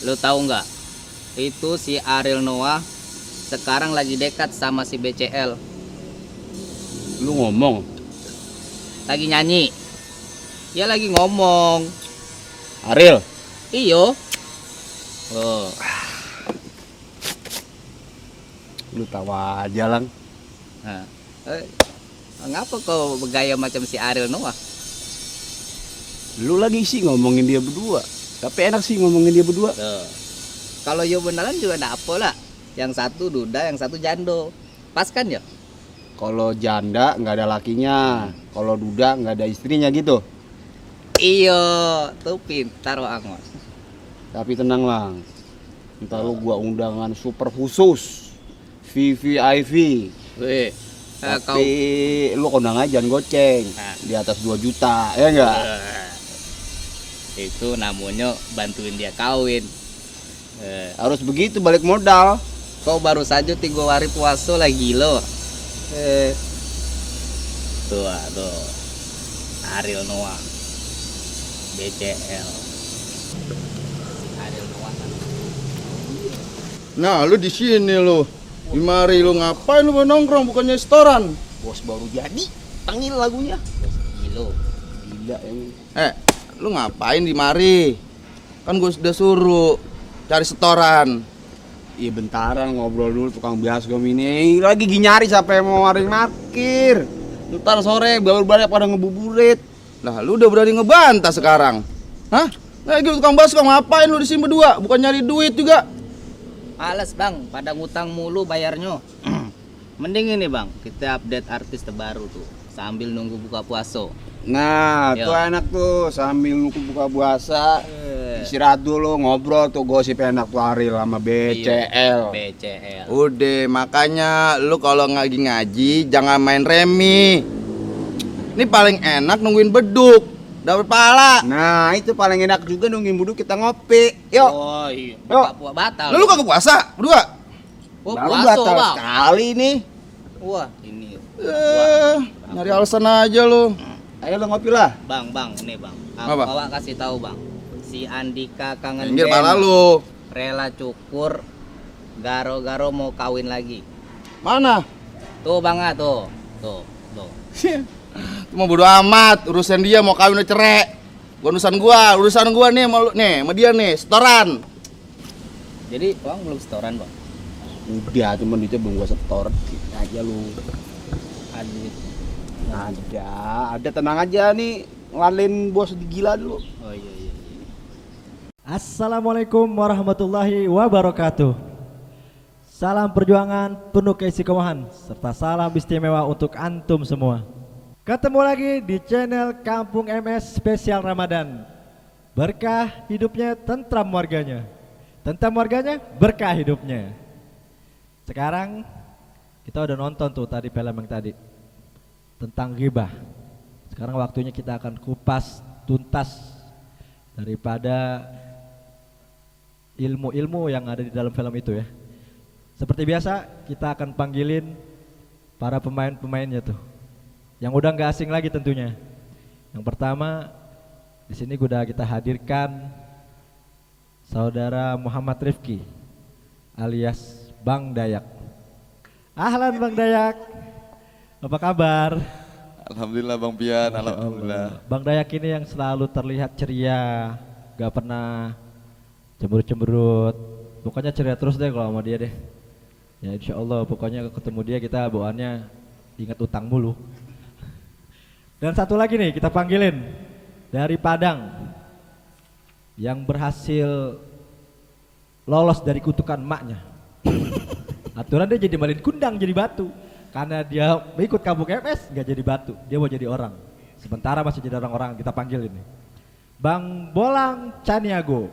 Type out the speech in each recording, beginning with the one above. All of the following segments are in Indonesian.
Lu tahu nggak? Itu si Ariel Noah sekarang lagi dekat sama si BCL. Lu ngomong. Lagi nyanyi. Ya lagi ngomong. Ariel. Iyo. Oh. Lu tahu aja lang. Nah, ngapa kau bergaya macam si Ariel Noah? Lu lagi sih ngomongin dia berdua. Tapi enak sih ngomongin dia berdua. Tuh. Kalau yo beneran juga ada apa lah. Yang satu duda, yang satu jando. Pas kan ya? Kalau janda nggak ada lakinya. Kalau duda nggak ada istrinya gitu. Iyo, tuh pintar banget. Tapi tenang lang. Ntar lu gua undangan super khusus. VVIP. Weh, Tapi lu kondangan aja jangan goceng. Di atas 2 juta, ya enggak? Itu namanya bantuin dia kawin. Harus begitu balik modal. Kau baru saja 3 hari puasa lagi lo. Tuh. Ariel Noah. BCL. Ariel Noah. Nah, lu di sini lu. Di mari lu ngapain lu nongkrong bukannya restoran? Bos baru jadi, panggil lagunya. Gilo. Gila emang. Lu ngapain di mari? Kan gue sudah suruh cari setoran. Iya bentaran ngobrol dulu tukang baskom ini. Lagi nyari siapa yang mau hari parkir. Ntar sore baru banyak pada ngebuburit. Lah, lu udah berani ngebantah sekarang. Hah? Nah, gitu tukang baskom ngapain lu di sini berdua? Bukan nyari duit juga. Males bang, pada ngutang mulu bayarnya. Mending ini bang, kita update artis terbaru tuh sambil nunggu buka puasa. Nah, Yo. tuh enak tuh sambil nunggu buka puasa. Istirahat dulu ngobrol tuh gosip enak tuh Ariel sama BCL. BCL. Udah, makanya lu kalau ngaji jangan main remi. Ini paling enak nungguin beduk, dapat pahala. Nah, itu paling enak juga nungguin buduk kita ngopi. Yuk. Oh iya, Yuk. batal. Lu kagak puasa berdua? Oh, Baru puasa batal bang. sekali nih. Wah ini. Nyari alasan aja lu. Ayo lo ngopi lah. Bang, ini bang. Apa? Bawa kasih tahu bang. Si Andika kangen Minggir band, pala lu. rela cukur, garo-garo mau kawin lagi. Mana? Tuh bang ah, tuh. Cuma bodo amat, urusan dia mau kawin atau cerai. Urusan gua nih sama dia nih, setoran. Jadi bang belum setoran bang. Udah, cuman itu belum gua setor. Kita aja lu. Aduh. Ada tenang aja nih. Ngalin bos gila dulu. Oh iya. Assalamualaikum warahmatullahi wabarakatuh. Salam perjuangan penuh keistiqomahan serta salam istimewa untuk antum semua. Ketemu lagi di channel Kampung MS Spesial Ramadan. Berkah hidupnya, tentram warganya. Tentram warganya, berkah hidupnya. Sekarang kita udah nonton tuh tadi film yang tadi tentang ghibah. Sekarang waktunya kita akan kupas tuntas daripada ilmu-ilmu yang ada di dalam film itu ya. Seperti biasa kita akan panggilin para pemain-pemainnya tuh, yang udah nggak asing lagi tentunya. Yang pertama di sini udah kita hadirkan saudara Muhammad Rifki alias Bang Dayak. Ahlan Bang Dayak, apa kabar? Alhamdulillah Bang Pian, alhamdulillah. Bang Dayak ini yang selalu terlihat ceria, gak pernah cemberut-cemberut. Pokoknya ceria terus deh kalau sama dia deh. Ya insya Allah pokoknya ketemu dia kita bawaannya ingat utang mulu. Dan satu lagi nih kita panggilin dari Padang yang berhasil lolos dari kutukan maknya. Aturan dia jadi malin kundang jadi batu. Karena dia ikut Kampung MS nggak jadi batu, dia mau jadi orang. Sementara masih jadi orang-orang, kita panggil ini Bang Bolang Caniago.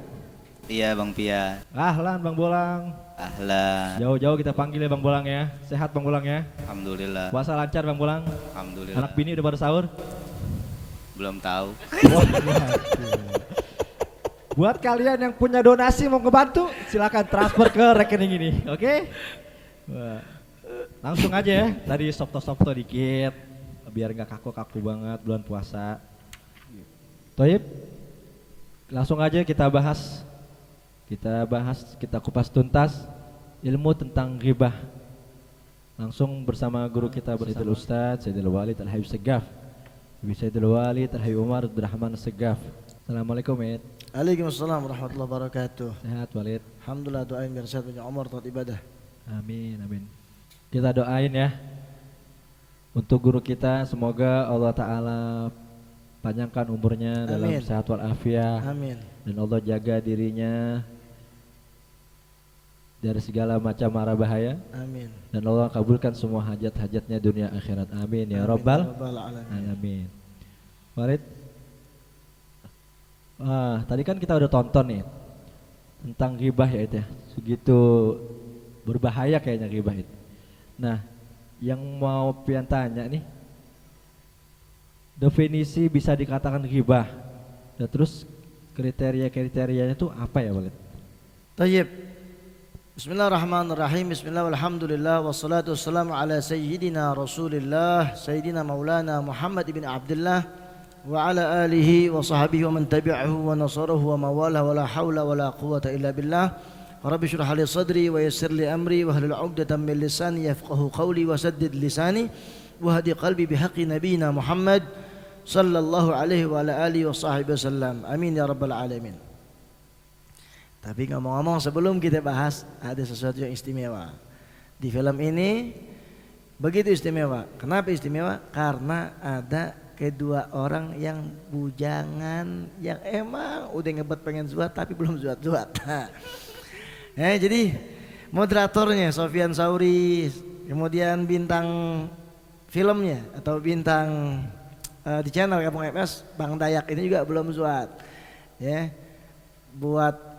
Iya Bang Pian. Ahlan Bang Bolang. Ahlan. Jauh-jauh kita panggil ya Bang Bolang ya. Sehat Bang Bolang ya. Alhamdulillah. Puasa lancar Bang Bolang. Alhamdulillah. Anak bini udah pada sahur. Belum tahu. Buat kalian yang punya donasi mau ngebantu, silakan transfer ke rekening ini, oke? Wah. Langsung aja ya, tadi softo-softo dikit biar nggak kaku-kaku banget bulan puasa. Toyib, langsung aja kita bahas Kita bahas, kita kupas tuntas ilmu tentang ghibah. Langsung bersama guru kita Sayyidul Ustaz Sayyidul Walid Al-Habib Segaf, Sayyidul Walid Al-Habib Umar Abdurrahman Segaf. Assalamualaikum Ed. Waalaikumsalam warahmatullahi wabarakatuh. Sehat Walid? Alhamdulillah, doain biar sehat banyak umur taat ibadah. Amin, amin. Kita doain ya untuk guru kita, semoga Allah Ta'ala panjangkan umurnya dalam Amin. sehat walafiat. Amin. Dan Allah jaga dirinya dari segala macam mara bahaya. Amin. Dan Allah kabulkan semua hajat-hajatnya dunia akhirat. Amin ya Amin, Rabbal alamin. alamin. Walid, tadi kan kita udah tonton nih tentang ghibah ya itu ya. Segitu berbahaya kayaknya ghibah itu. Nah, yang mau pian tanya nih, definisi bisa dikatakan ghibah. Dan terus kriteria-kriterianya itu apa ya Walid? Tayyib. Bismillahirrahmanirrahim. Bismillah walhamdulillah wassalatu wassalamu ala sayyidina Rasulillah Sayyidina Maulana Muhammad ibn Abdullah wa ala alihi wa sahbihi wa man tabi'ahu wa nasarahu wa mawalah wa la hawla wa la quwwata illa billah. Rabbi shrah li sadri wa yassir li amri wa hlul 'uqdatam min lisani yafqahu qawli wa saddid lisani wa hadi qalbi bihaqqi nabiyyina Muhammad sallallahu alaihi wa ala alihi wa sahbihi wasallam. Amin ya rabbal alamin. Tapi ngomong-ngomong, sebelum kita bahas, ada sesuatu yang istimewa di film ini. Begitu istimewa. Kenapa istimewa? Karena ada kedua orang yang bujangan, yang emang udah ngebet pengen zuat tapi belum zuat-zuat. Jadi moderatornya Sofyan Sauri, kemudian bintang filmnya atau bintang di channel Kampung MS Bang Dayak ini juga belum zuat. Ya, buat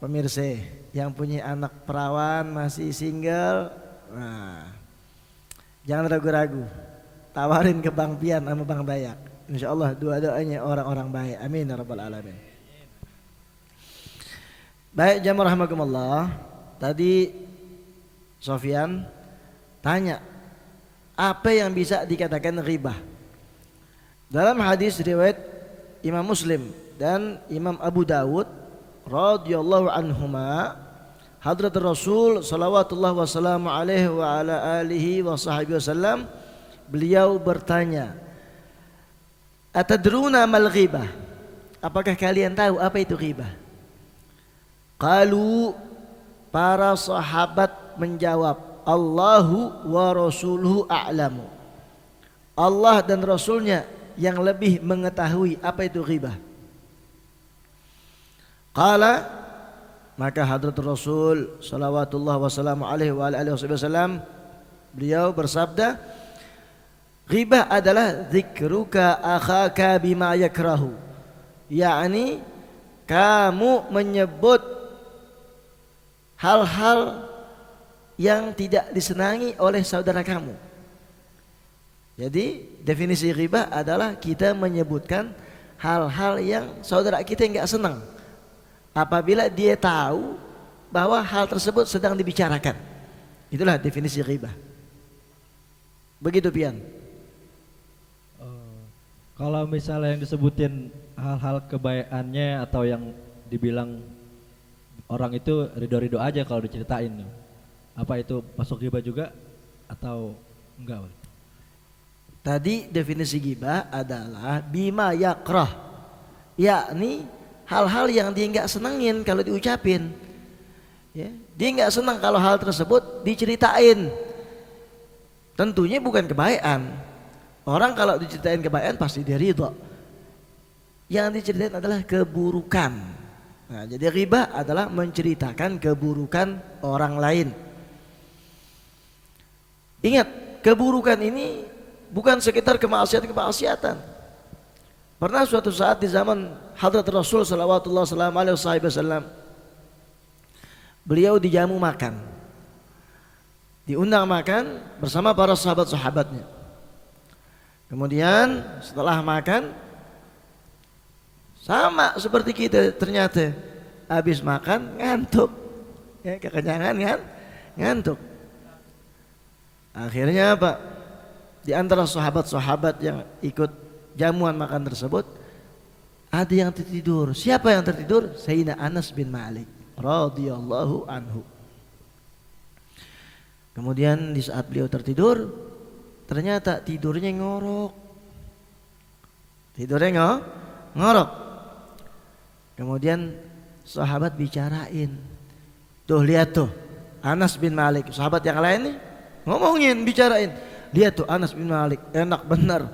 pemirsa yang punya anak perawan masih single, nah, jangan ragu-ragu, tawarin ke Bang Pian sama Bang Dayak. Insya Allah dua-duanya orang-orang baik. Amin ya rabbal alamin. Baik jamaah rahimakumullah. Tadi Sofyan tanya apa yang bisa dikatakan ghibah. Dalam hadis riwayat Imam Muslim dan Imam Abu Dawud radhiyallahu anhuma, hadrat Rasul salawatullah wassalamu alaihi wa ala alihi wa sahbihi wasallam, beliau bertanya, atadruna mal ghibah? Apakah kalian tahu apa itu ghibah? Qalu, para sahabat menjawab, Allahu wa rasuluhu a'lamu. Allah dan Rasulnya yang lebih mengetahui apa itu ghibah. Qala, maka hadrat Rasul salawatullah wassalamu alaihi wa alihi wasallam, beliau bersabda, ghibah adalah zikruka akhaka bima yakrahu, yakni kamu menyebut hal-hal yang tidak disenangi oleh saudara kamu. Jadi definisi ghibah adalah kita menyebutkan hal-hal yang saudara kita enggak senang apabila dia tahu bahwa hal tersebut sedang dibicarakan. Itulah definisi ghibah. Begitu Pian. Kalau misalnya yang disebutin hal-hal kebaikannya atau yang dibilang orang itu ridho-ridho aja kalau diceritain, apa itu masuk ghibah juga atau enggak? Tadi definisi ghibah adalah bima yakrah, yakni hal-hal yang dia nggak senengin kalau diucapin, ya, dia nggak senang kalau hal tersebut diceritain. Tentunya bukan kebaikan. Orang kalau diceritain kebaikan pasti dia ridho. Yang diceritain adalah keburukan. Nah, jadi ghibah adalah menceritakan keburukan orang lain. Ingat, keburukan ini bukan sekitar kemaksiatan-kemaksiatan. Pernah suatu saat di zaman hadrat Rasul sallallahu alaihi wasallam, beliau dijamu makan, diundang makan bersama para sahabat-sahabatnya. Kemudian setelah makan, sama seperti kita ternyata, habis makan ngantuk, ya, kekenyangan kan, ngantuk. Akhirnya apa? Di antara sahabat-sahabat yang ikut jamuan makan tersebut, ada yang tertidur. Siapa yang tertidur? Sayyidina Anas bin Malik. radhiyallahu anhu. Kemudian di saat beliau tertidur, ternyata tidurnya ngorok. Tidurnya ngorok. Kemudian sahabat bicarain. Tuh lihat tuh, Anas bin Malik. Sahabat yang lain nih ngomongin, bicarain. Lihat tuh Anas bin Malik, enak bener.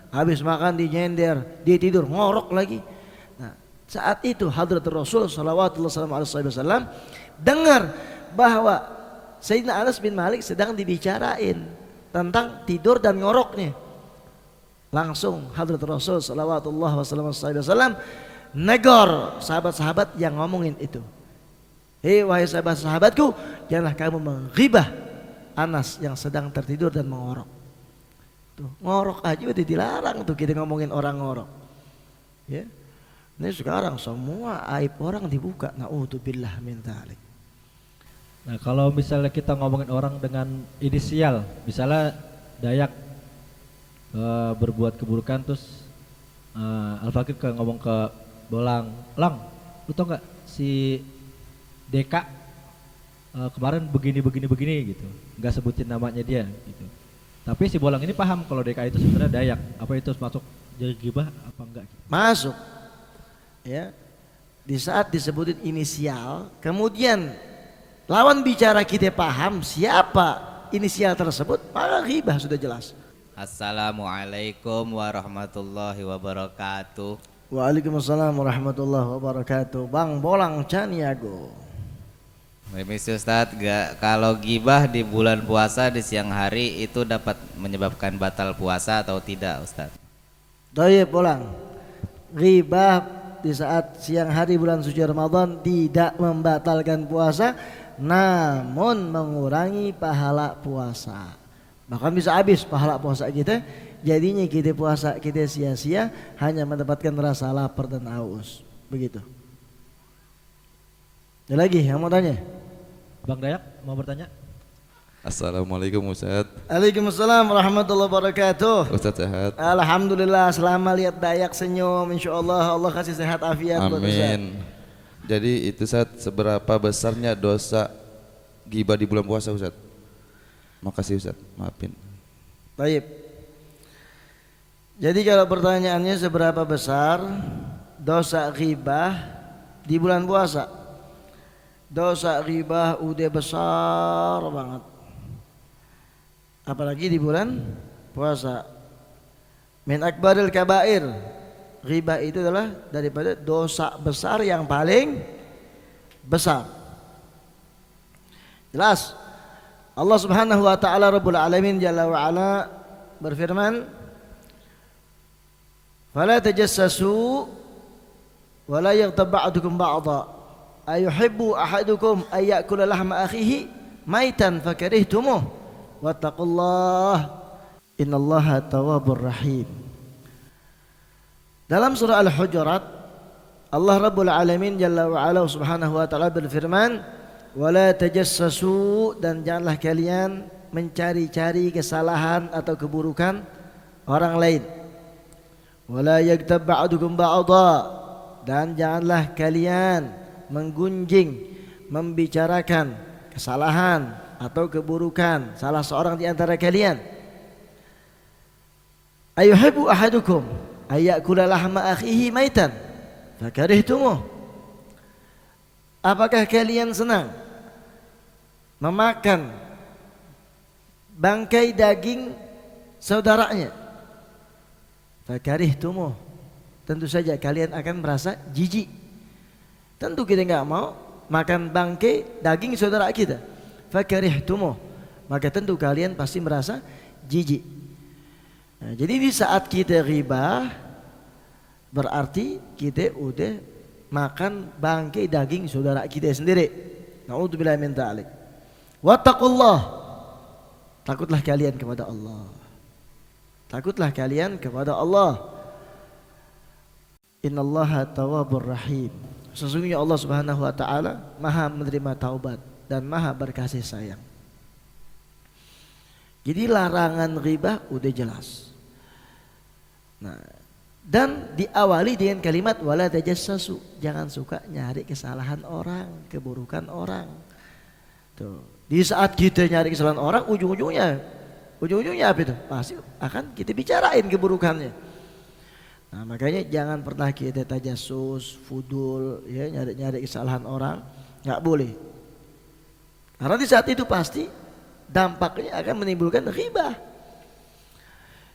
Habis makan dinyender, dia tidur ngorok lagi. Nah, saat itu Hadratul Rasul sallallahu alaihi wasallam dengar bahwa Sayyidina Anas bin Malik sedang dibicarain tentang tidur dan ngoroknya. Langsung Hadratul Rasul sallallahu alaihi wasallam negor sahabat-sahabat yang ngomongin itu. Hei wahai sahabat-sahabatku, janganlah kamu menghibah Anas yang sedang tertidur dan mengorok. Tuh, ngorok aja udah dilarang tuh kita ngomongin orang ngorok. Ya. Ini sekarang semua aib orang dibuka. Na'udzubillah min dzalik. Nah kalau misalnya kita ngomongin orang dengan inisial, misalnya Dayak berbuat keburukan terus Al-Fakir ngomong ke Bolang, Lang, lu tau nggak si Deka kemarin begini gitu, nggak sebutin namanya dia gitu. Tapi si Bolang ini paham kalau Deka itu sebenarnya Dayak, apa itu masuk jadi gibah apa enggak? Gitu. Masuk, ya. Di saat disebutin inisial, kemudian lawan bicara kita paham siapa inisial tersebut, maka ghibah sudah jelas. Assalamualaikum warahmatullahi wabarakatuh. Waalaikumsalam warahmatullahi wabarakatuh. Bang Bolang Caniago. Permisi Ustadz, kalau gibah di bulan puasa di siang hari itu dapat menyebabkan batal puasa atau tidak Ustadz? Baik Bolang. Ghibah di saat siang hari bulan suci Ramadan tidak membatalkan puasa, namun mengurangi pahala puasa. Bahkan bisa habis pahala puasa kita, jadinya kita puasa kita sia-sia hanya mendapatkan rasa lapar dan haus. Begitu. Ada lagi yang mau tanya? Bang Dayak mau bertanya? Assalamualaikum Ustaz. Waalaikumsalam warahmatullahi wabarakatuh. Ustaz sehat? Alhamdulillah, selama lihat Dayak senyum, insyaallah Allah kasih sehat afiat buat Ustaz. Amin. Jadi itu Ustaz, seberapa besarnya dosa ghibah di bulan puasa Ustaz? Makasih Ustaz, maafin. Baik. Jadi kalau pertanyaannya seberapa besar dosa ghibah di bulan puasa? Dosa ghibah udah besar banget. Apalagi di bulan puasa. Min akbaril kabair. Ghibah itu adalah daripada dosa besar yang paling besar. Jelas. Allah Subhanahu wa taala Rabbul Alamin Jalla wa Ala berfirman, "Fala tajassasu wa la yaghtab ba'dukum ba'dha. Ayuhibbu ahadukum ay ya'kula lahma akhihi maitan fakarihtumuh. Wattaqullaha innallaha tawwabur rahim." Dalam surah Al-Hujurat, Allah Rabbul Alamin Jalla wa Ala Subhanahu wa taala berfirman, wala tajassasu, dan janganlah kalian mencari-cari kesalahan atau keburukan orang lain. Wala yaghtab ba'dukum ba'dha, dan janganlah kalian menggunjing, membicarakan kesalahan atau keburukan salah seorang di antara kalian. Ayuhibbu ahadukum ayyakula lahma akhihi maitan fakarihtumuh. Apakah kalian senang memakan bangkai daging saudaranya? Fakarihtumuh. Tentu saja kalian akan merasa jijik. Tentu kita enggak mau makan bangkai daging saudara kita. Fakarihtumuh. Maka tentu kalian pasti merasa jijik. Nah, jadi di saat kita ghibah berarti kita udah makan bangkai daging saudara kita sendiri. Na'udzubillah min dzalik. Wattaqullah. Takutlah kalian kepada Allah. Takutlah kalian kepada Allah. Innallaha tawwabur rahim. Sesungguhnya Allah Subhanahu wa taala Maha menerima taubat dan Maha berkasih sayang. Jadi larangan ghibah udah jelas. Nah, Dan diawali dengan kalimat wala tajassasu, jangan suka nyari kesalahan orang, keburukan orang. Tuh. Di saat kita nyari kesalahan orang, ujung-ujungnya apa itu? Pasti akan kita bicarain keburukannya. Nah, makanya jangan pernah kita tajassus, fudul, ya, nyari kesalahan orang, nggak boleh. Karena di saat itu pasti dampaknya akan menimbulkan ghibah.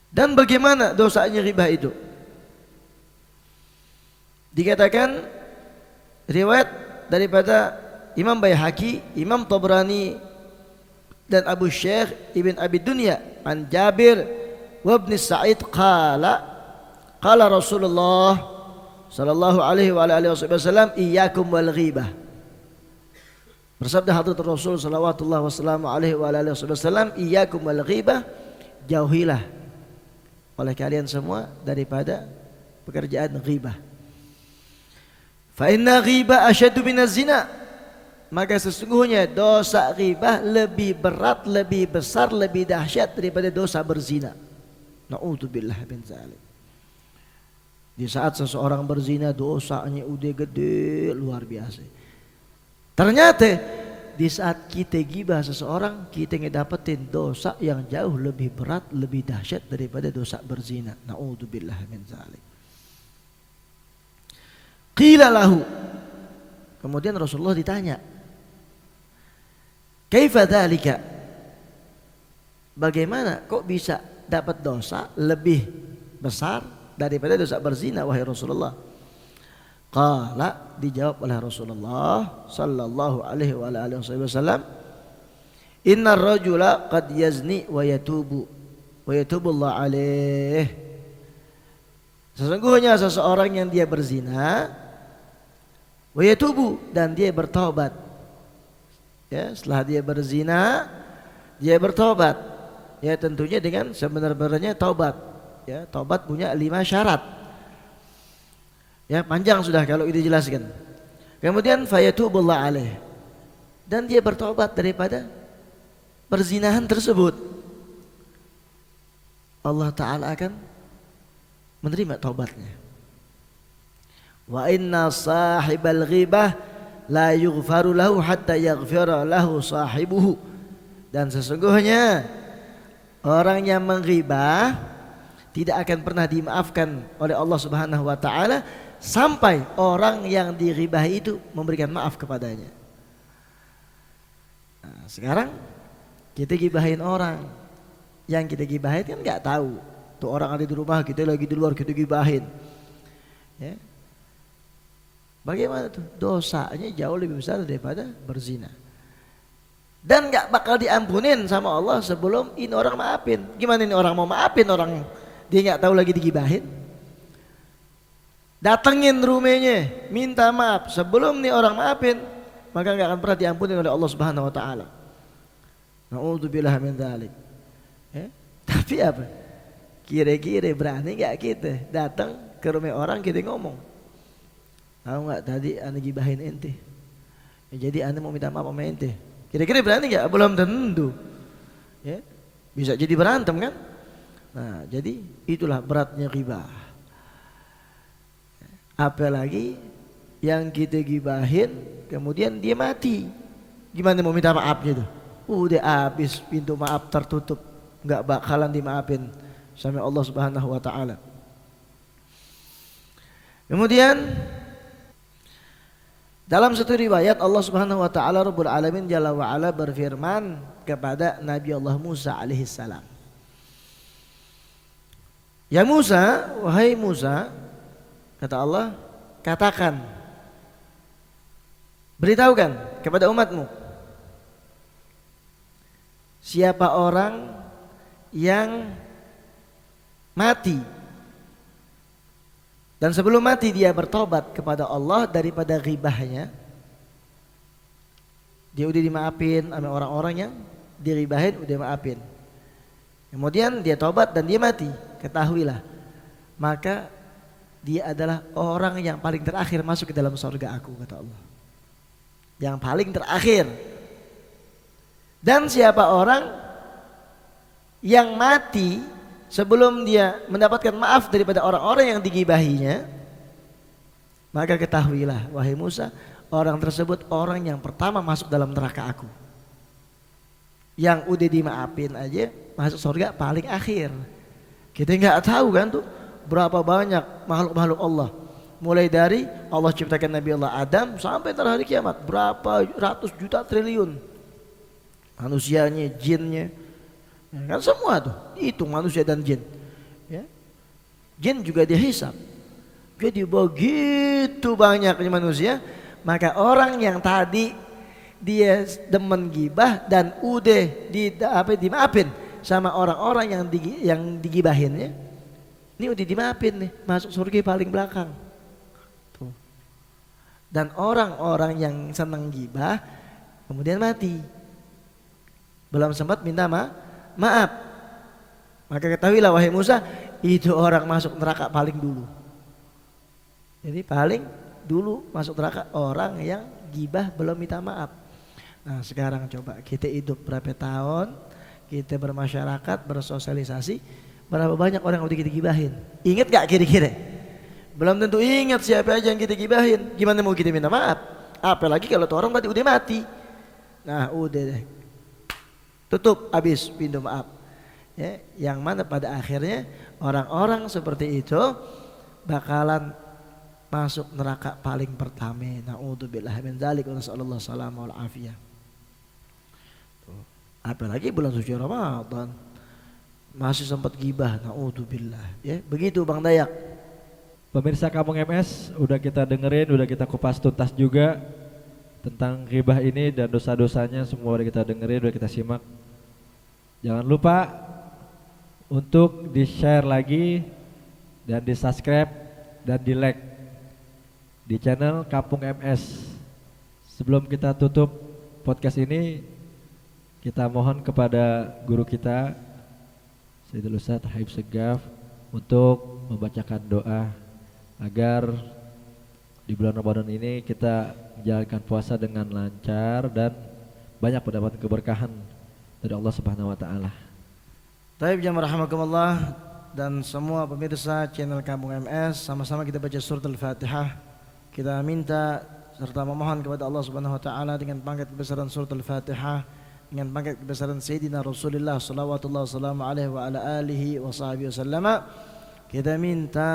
Dan bagaimana dosanya ghibah itu? Dikatakan riwayat daripada Imam Baihaqi, Imam Tabrani dan Abu Syekh Ibn Abi Dunya an Jabir wa Ibn Sa'id qala Rasulullah sallallahu alaihi wa alihi wasallam iyyakum wal ghibah. Bersabda hadrat Rasul sallallahu alaihi wa alihi wasallam iyyakum wal ghibah, jauhilah oleh kalian semua daripada pekerjaan ghibah. Fa inna ghibah asyaddu minaz zina, maka sesungguhnya dosa ghibah lebih berat, lebih besar, lebih dahsyat daripada dosa berzina. Na'udzubillah min dzalik. Di saat seseorang berzina dosanya udah gede luar biasa. Ternyata di saat kita ghibah seseorang, kita ngedapetin dosa yang jauh lebih berat, lebih dahsyat daripada dosa berzina. Na'udzubillah min dzalik. Qila lahu, kemudian Rasulullah ditanya, kaifa dzalika, bagaimana kok bisa dapat dosa lebih besar daripada dosa berzina wahai Rasulullah? Qala, dijawab oleh Rasulullah sallallahu alaihi wa alihi wasallam, innar rajula qad yazni wa yatubu Allah alaih. Sesungguhnya seseorang yang dia berzina wa yatubu, dan dia bertaubat. Ya, setelah dia berzina dia bertobat. Ya, tentunya dengan sebenar-benarnya taubat. Ya, taubat punya 5 syarat. Ya, panjang sudah kalau itu dijelaskan. Kemudian fayatubullah alaih, dan dia bertobat daripada perzinahan tersebut. Allah Ta'ala akan menerima taubatnya. Wa inna sahibal ghibah la yughfaru lahu hatta yaghfira lahu sahibuhu, dan sesungguhnya orang yang menghibah tidak akan pernah dimaafkan oleh Allah Subhanahu wa taala sampai orang yang diribahi itu memberikan maaf kepadanya. Nah, sekarang kita gibahin orang, yang kita gibahin kan nggak tahu tuh orang ada di rumah, kita lagi di luar, kita gibahin. Ya. Bagaimana tuh? Dosanya jauh lebih besar daripada berzina. Dan gak bakal diampunin sama Allah sebelum ini orang maafin. Gimana ini orang mau maafin orang dia gak tahu lagi digibahin? Datengin rumahnya, minta maaf. Sebelum nih orang maafin, maka gak akan pernah diampunin oleh Allah Subhanahu wa taala. Na'udzubillah min dzalik. Tapi apa? Kira-kira berani gak kita datang ke rumah orang, kita ngomong, tahu nggak tadi ane gibahin ente, ya, jadi ane mau minta maaf sama ente. Kira-kira berani nggak? Belum tentu. Ya, bisa jadi berantem kan? Nah, jadi itulah beratnya ghibah. Apalagi yang kita gibahin, kemudian dia mati, gimana mau minta maafnya tuh? Udah habis, pintu maaf tertutup, nggak bakalan dimaafin sama Allah Subhanahu wa taala. Kemudian dalam satu riwayat Allah Subhanahu wa taala Rabbul Alamin Jalla wa Ala berfirman kepada Nabi Allah Musa alaihi salam, ya Musa, wahai Musa, kata Allah, katakan, beritahukan kepada umatmu, siapa orang yang mati dan sebelum mati dia bertobat kepada Allah daripada ghibahnya, dia udah dimaafin sama orang-orang yang diribahin, udah maafin. Kemudian dia tobat dan dia mati, ketahuilah, maka dia adalah orang yang paling terakhir masuk ke dalam surga aku, kata Allah. Yang paling terakhir. Dan siapa orang yang mati sebelum dia mendapatkan maaf daripada orang-orang yang digibahinya, maka ketahuilah wahai Musa, orang tersebut orang yang pertama masuk dalam neraka aku. Yang udah dimaafin aja masuk surga paling akhir. Kita nggak tahu kan tuh berapa banyak makhluk-makhluk Allah. Mulai dari Allah ciptakan Nabi Allah Adam sampai hari kiamat, berapa ratus juta triliun manusianya, jinnya, ya kan semua tuh, itu manusia dan jin. Ya. Jin juga dihisab. Jadi begitu banyaknya manusia, maka orang yang tadi dia demen gibah dan udah dimaafin sama orang-orang yang digibahinnya, ini udah dimaafin nih, masuk surga paling belakang. Tuh. Dan orang-orang yang senang gibah kemudian mati, belum sempat minta maaf, maka ketahuilah wahai Musa, itu orang masuk neraka paling dulu. Jadi paling dulu masuk neraka orang yang gibah belum minta maaf. Nah sekarang coba kita hidup berapa tahun, kita bermasyarakat, bersosialisasi, berapa banyak orang yang udah kita gibahin. Ingat gak kira-kira? Belum tentu ingat siapa aja yang kita gibahin. Gimana mau kita minta maaf? Apalagi kalau tuh orang tadi udah mati. Nah udah deh, tutup habis pintu maaf. Ya, yang mana pada akhirnya orang-orang seperti itu bakalan masuk neraka paling pertama. Na'udzubillah min dzalik wa nasallallahu salama wal afiyah. Apalagi bulan suci Ramadan masih sempat gibah, na'udzubillah. Ya, begitu Bang Dayak. Pemirsa Kampung MS, udah kita dengerin, udah kita kupas tuntas juga tentang ghibah ini dan dosa-dosanya, semua udah kita dengerin, udah kita simak. Jangan lupa untuk di-share lagi dan di-subscribe dan di-like di channel Kampung MS. Sebelum kita tutup podcast ini, kita mohon kepada guru kita Sayyidul Ustaz Habib Segaf untuk membacakan doa agar di bulan Ramadan ini kita menjalankan puasa dengan lancar dan banyak mendapat keberkahan dari Allah Subhanahu wa taala. Taib jamaah rahimakumullah dan semua pemirsa channel Kampung MS, sama-sama kita baca surat Al-Fatihah. Kita minta serta memohon kepada Allah Subhanahu wa taala dengan pangkat kebesaran surat Al-Fatihah, dengan pangkat kebesaran Sayyidina Rasulullah sallallahu alaihi wa ala alihi wa sahbihi wasallama. Kita minta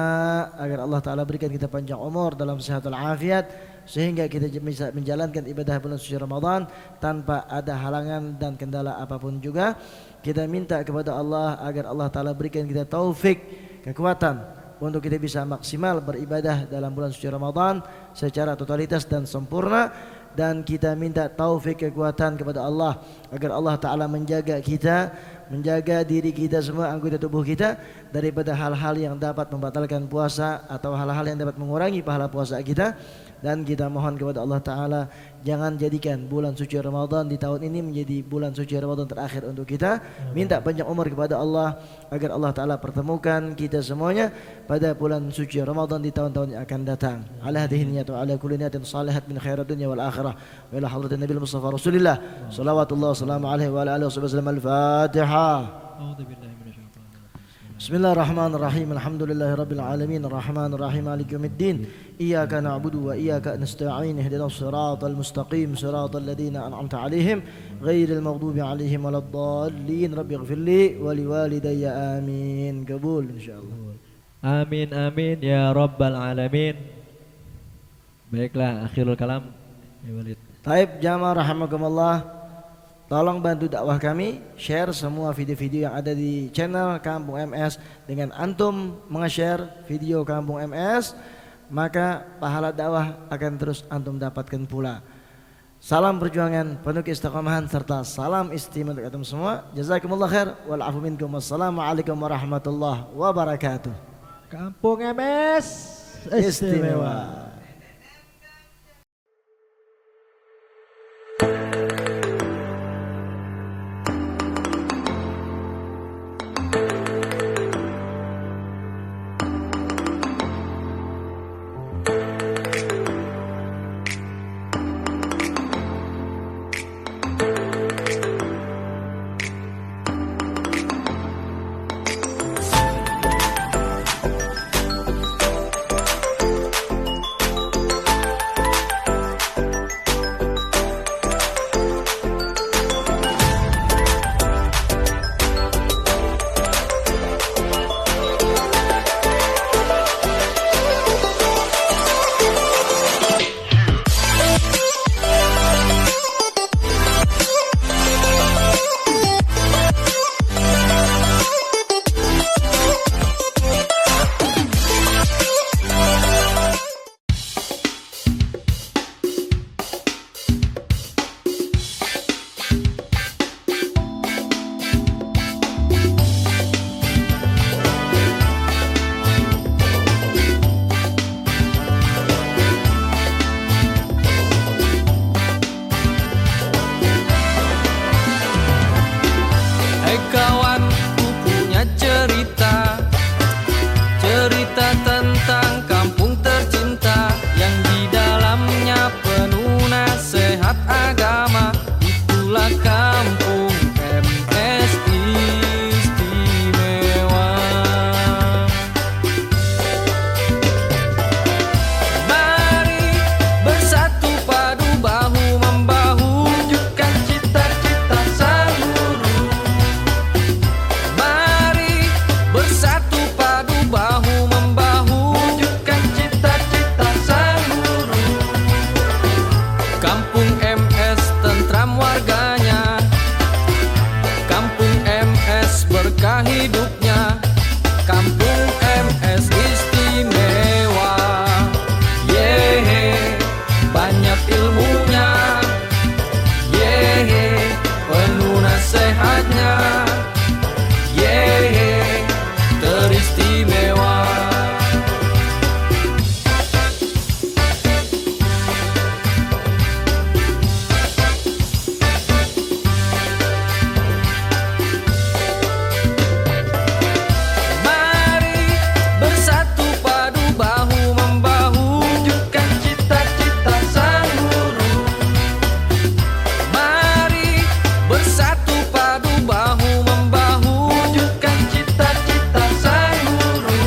agar Allah Ta'ala berikan kita panjang umur dalam sehat walafiat, sehingga kita bisa menjalankan ibadah bulan suci Ramadan tanpa ada halangan dan kendala apapun juga. Kita minta kepada Allah agar Allah Ta'ala berikan kita taufik, kekuatan untuk kita bisa maksimal beribadah dalam bulan suci Ramadan secara totalitas dan sempurna. Dan kita minta taufik, kekuatan kepada Allah agar Allah Ta'ala menjaga kita, menjaga diri kita semua, anggota tubuh kita daripada hal-hal yang dapat membatalkan puasa atau hal-hal yang dapat mengurangi pahala puasa kita. Dan kita mohon kepada Allah Ta'ala, jangan jadikan bulan suci Ramadan di tahun ini menjadi bulan suci Ramadan terakhir untuk kita. Minta panjang umur kepada Allah agar Allah Ta'ala pertemukan kita semuanya pada bulan suci Ramadan di tahun-tahun yang akan datang. Ala hadhihi niyatu ala kulli niyatin salihat min khairat dunya wal akhirah. Wa ila hadratin Nabi Mustafa Rasulillah salawatullah wassalamu alaihi wa ala alihi wasallam. Al-Fatihah. Bismillahirrahmanirrahim. Alhamdulillahi rabbil alamin, arrahmanir rahim, maliki yaumiddin. Iyyaka na'budu wa iyyaka nasta'in. Ihdinas siratal mustaqim, siratal ladzina an'amta 'alaihim ghairil maghdubi 'alaihim waladdallin. Rabbighfirli wa liwalidayya. Amin. Kabul insyaallah. Amin amin ya rabbal alamin. Baiklah, akhirul kalam ya Walid. Taib jamaah rahimakumullah, tolong bantu dakwah kami, share semua video-video yang ada di channel Kampung MS. Dengan antum menge-share video Kampung MS, maka pahala dakwah akan terus antum dapatkan pula. Salam perjuangan, penuh keistiqomahan serta salam istimewa untuk antum semua. Jazakumullah khair wal afu minkum. Wassalamualaikum warahmatullahi wabarakatuh. Kampung MS Istimewa. yeah, teristimewa. Mari bersatu padu bahu membahu, wujudkan cita-cita sang guru. Mari bersatu padu bahu membahu, wujudkan cita-cita sang guru.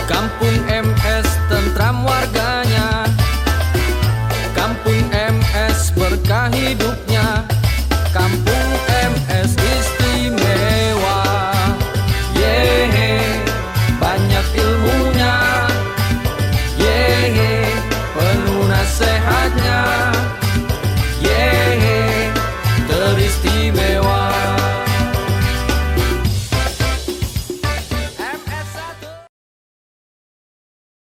Kampung MS tentram warganya, Kampung MS berkah hidupnya, Kampung MS istimewa, yeah, banyak ilmunya.